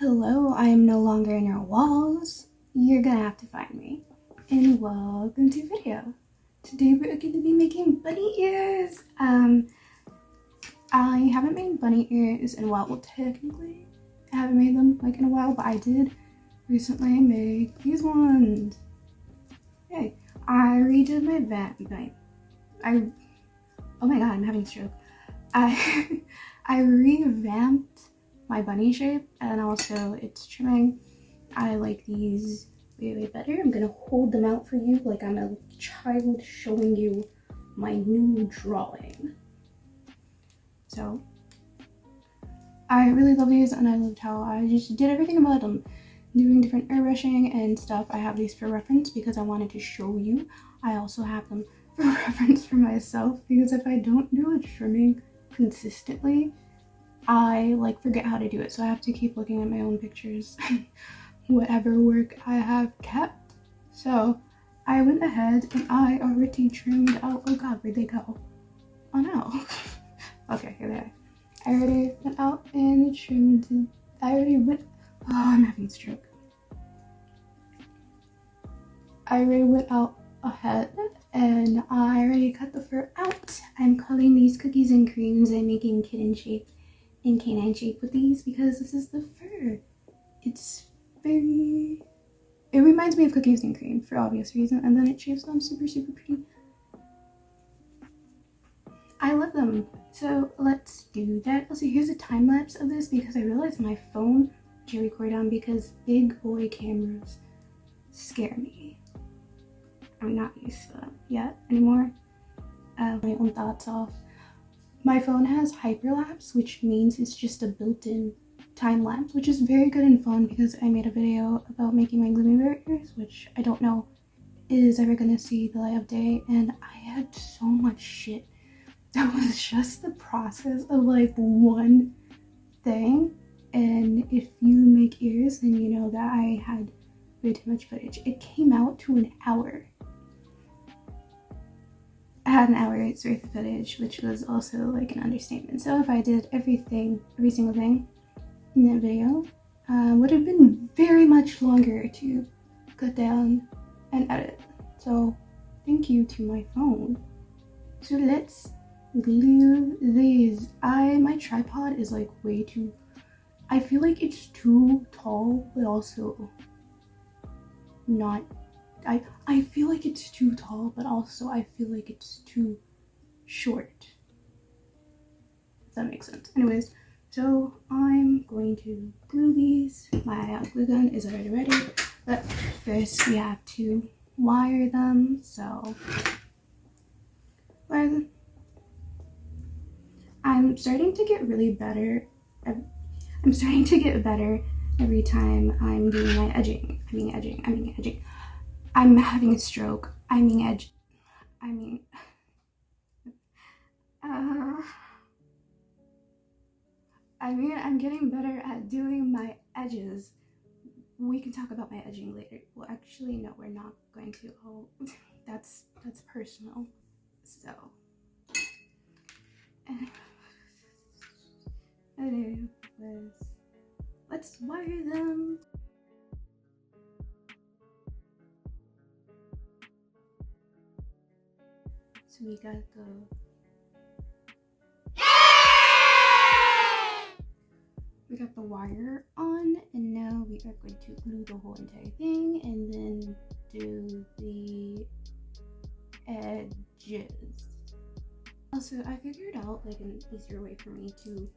Hello, I am no longer in your walls. You're gonna have to find me. And welcome to the video. Today we're going to be making bunny ears. I haven't made bunny ears in a while. Well, technically, I haven't made them like in a while, but I did recently make these ones. Yay. I redid my oh my god, I'm having a stroke. I revamped my bunny shape, and also it's trimming. I like these way better. I'm gonna hold them out for you like I'm a child showing you my new drawing. So I really love these, and I loved how I just did everything about them, doing different airbrushing and stuff. I have these for reference because I wanted to show you. I also have them for reference for myself because if I don't do a trimming consistently, I like forget how to do it, so I have to keep looking at my own pictures whatever work I have kept. So I went ahead and I already trimmed out. Oh god, where'd they go? Oh no. Okay, here they are. I already went out and trimmed. Oh, I'm having a stroke. I already went out ahead and I already cut the fur out. I'm calling these cookies and creams. I'm making kitten shape and canine shape with these because this is the fur. It reminds me of cookies and cream for obvious reason, and then it shapes them super pretty. I love them. So let's do that. Also, here's a time lapse of this because I realized my phone to record on because big boy cameras scare me. I'm not used to them yet anymore. My own thoughts off. My phone has hyperlapse, which means it's just a built-in time lapse, which is very good and fun because I made a video about making my gummy bear ears, which I don't know is ever gonna see the light of day, and I had so much shit that was just the process of like one thing. And if you make ears, then you know that I had way too much footage. It came out to an hour. I had an hour's worth of footage, which was also like an understatement. So if I did every single thing in that video, would have been very much longer to cut down and edit. So thank you to my phone. So let's glue these. My tripod is like way too, I feel like it's too tall, but also not. I feel like it's too tall, but also I feel like it's too short. If that makes sense. Anyways, so I'm going to glue these. My glue gun is already ready, but first we have to wire them. So wire them. I'm starting to get really better. I'm starting to get better every time I'm doing my edging. I'm having a stroke. I'm getting better at doing my edges. We can talk about my edging later. Well, actually, no, we're not going to. Oh, that's personal. So, anyways, let's wire them. So we got the wire on, and now we are going to glue the whole entire thing and then do the edges. Also, I figured out like an easier way for me to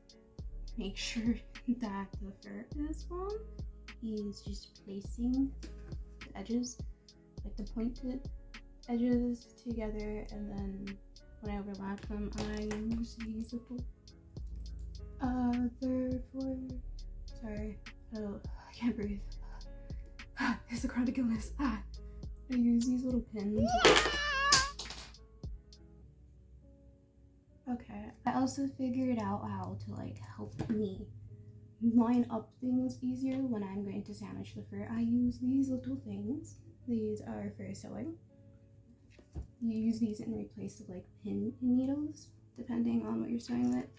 make sure that the fur is long is just placing the edges, like the pointed edges together, and then when I overlap them, I use these little I can't breathe. It's a chronic illness. I use these little pins. Okay, I also figured out how to like help me line up things easier when I'm going to sandwich the fur. I use these little things. These are for sewing. You use these in replace of like pin needles, depending on what you're sewing with.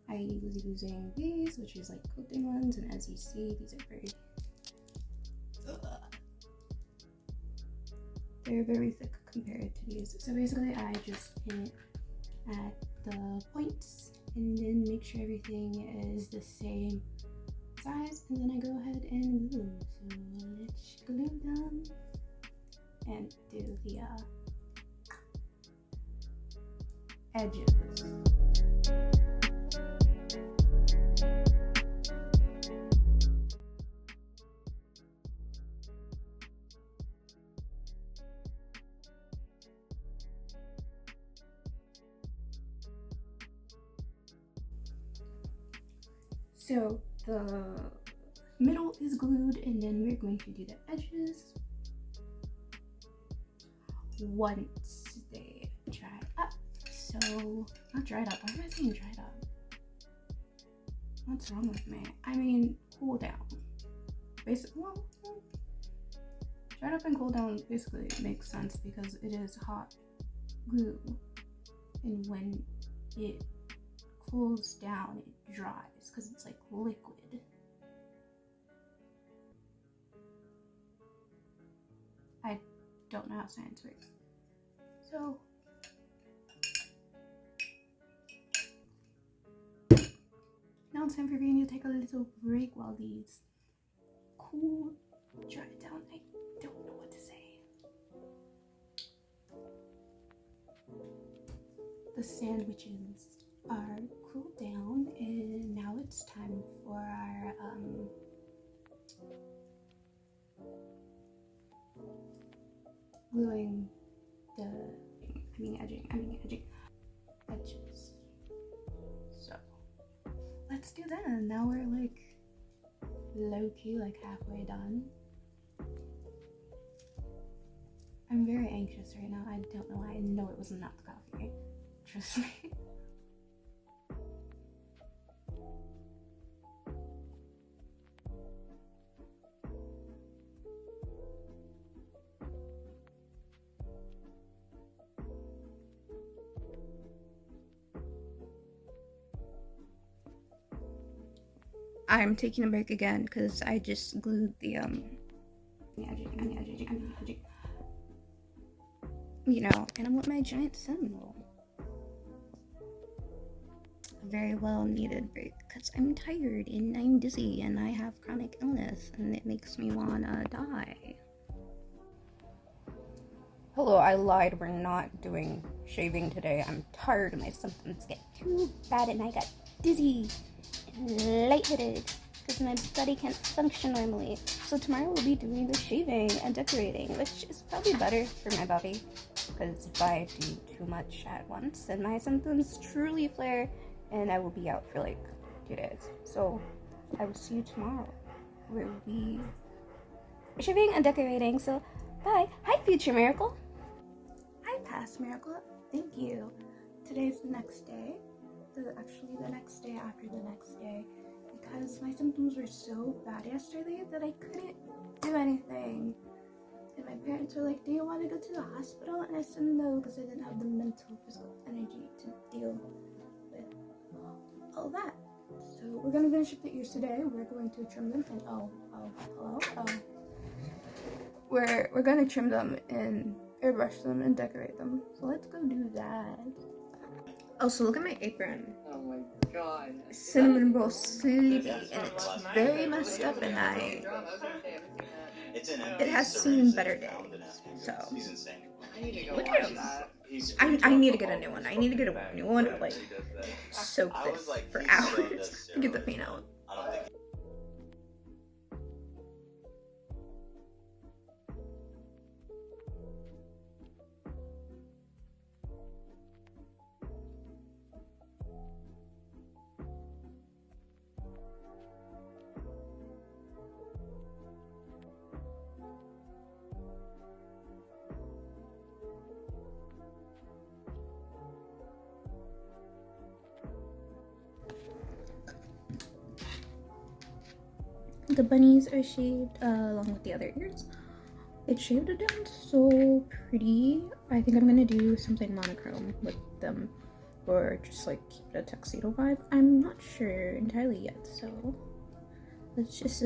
I was using these, which is like quilting ones, and as you see, these are very they're very thick compared to these. So basically I just paint at the points and then make sure everything is the same size, and then I go ahead and glue. So let's glue them and do the edges. So the middle is glued, and then we're going to do the edges once they dry up. So, not dried up. Why am I saying dried up? What's wrong with me? I mean, cool down. Basically, well, dried up and cool down basically makes sense because it is hot glue, and when it cools down, it dries because it's like liquid. I don't know how science works. So now it's time for me to take a little break while these cool, dry down. I don't know what to say. The sandwiches are cooled down, and now it's time for our gluing the edging edges. So let's do that. Now we're like low-key like halfway done. I'm very anxious right now. I don't know why. I know it was not the coffee. Trust me. I'm taking a break again because I just glued the edging, you know, and I want my giant symbol. A very well needed break because I'm tired and I'm dizzy and I have chronic illness and it makes me wanna die. Hello, I lied. We're not doing shaving today. I'm tired and my symptoms get too bad and I got dizzy and lightheaded because my body can't function normally. So tomorrow we'll be doing the shaving and decorating, which is probably better for my body because if I do too much at once then my symptoms truly flare and I will be out for like 2 days. So I will see you tomorrow where we are shaving and decorating. So bye. Hi, future miracle. Hi, past miracle. Thank you. Today's the next day. Actually the next day after the next day, because my symptoms were so bad yesterday that I couldn't do anything. And my parents were like, do you want to go to the hospital? And I said no, because I didn't have the mental physical energy to deal with all that. So we're going to finish up the ears today. We're going to trim them and we're going to trim them and airbrush them and decorate them. So let's go do that. Also, look at my apron. Oh my god. Cinnamon roll sleepy, and it's very messed up, and it has seen better days. So look at him. I need to get a new one. I need to get a new one. Like soak this for hours to get the paint out. The bunnies are shaved along with the other ears. It's shaved down so pretty. I think I'm gonna do something monochrome with them or just like keep it a tuxedo vibe. I'm not sure entirely yet, so let's just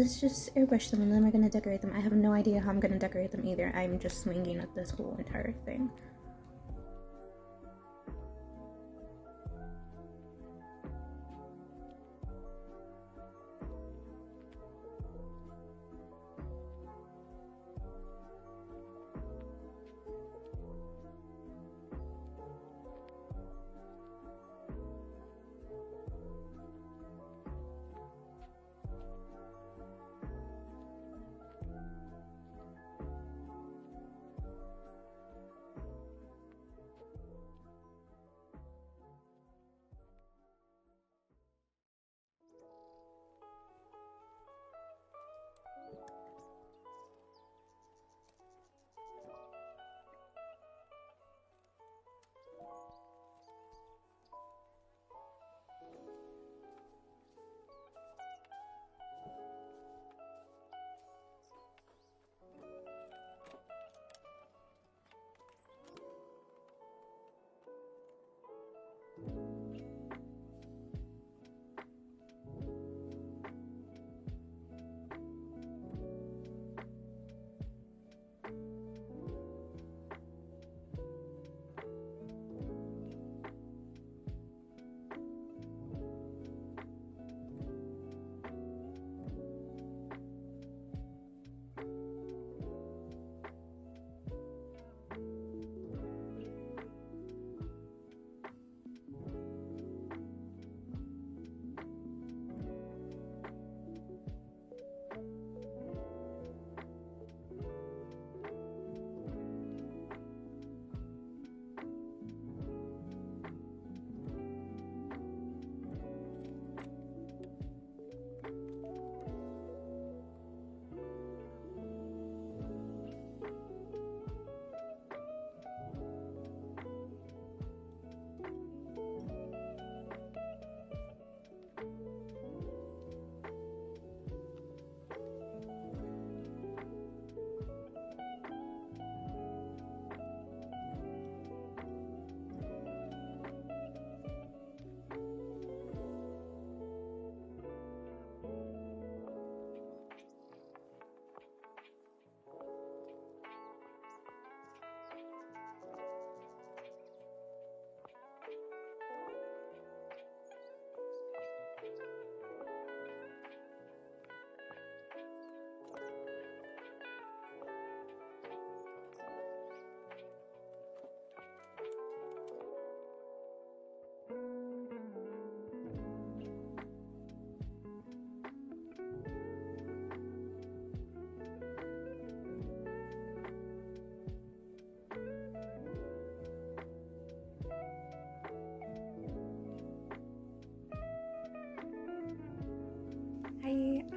airbrush them, and then we're gonna decorate them. I have no idea how I'm gonna decorate them either. I'm just swinging at this whole entire thing.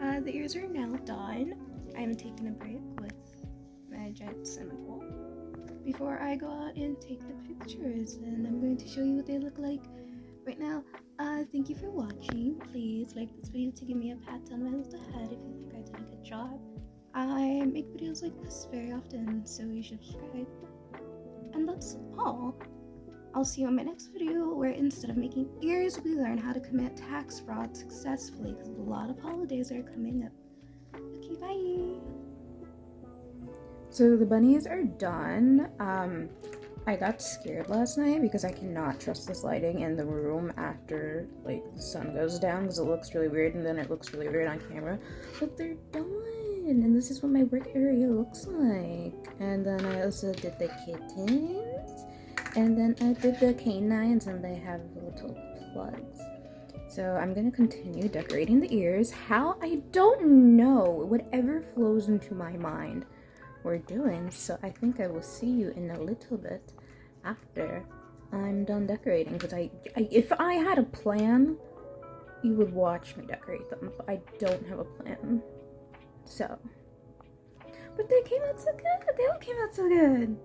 Hi, the ears are now done. I'm taking a break with my giant cinnamon roll before I go out and take the pictures, and I'm going to show you what they look like right now. Thank you for watching. Please like this video to give me a pat on my little head if you think I did a good job. I make videos like this very often, so you should subscribe. And that's all. I'll see you in my next video, where instead of making ears, we learn how to commit tax fraud successfully, because a lot of holidays are coming up. Okay, bye! So the bunnies are done. I got scared last night because I cannot trust this lighting in the room after like the sun goes down, because it looks really weird and then it looks really weird on camera. But they're done, and this is what my work area looks like. And then I also did the kittens, and then I did the canines, and they have little plugs. So I'm gonna continue decorating the ears. How? I don't know. Whatever flows into my mind, we're doing. So I think I will see you in a little bit after I'm done decorating, because if I had a plan, you would watch me decorate them, but I don't have a plan. So, but they came out so good. They all came out so good.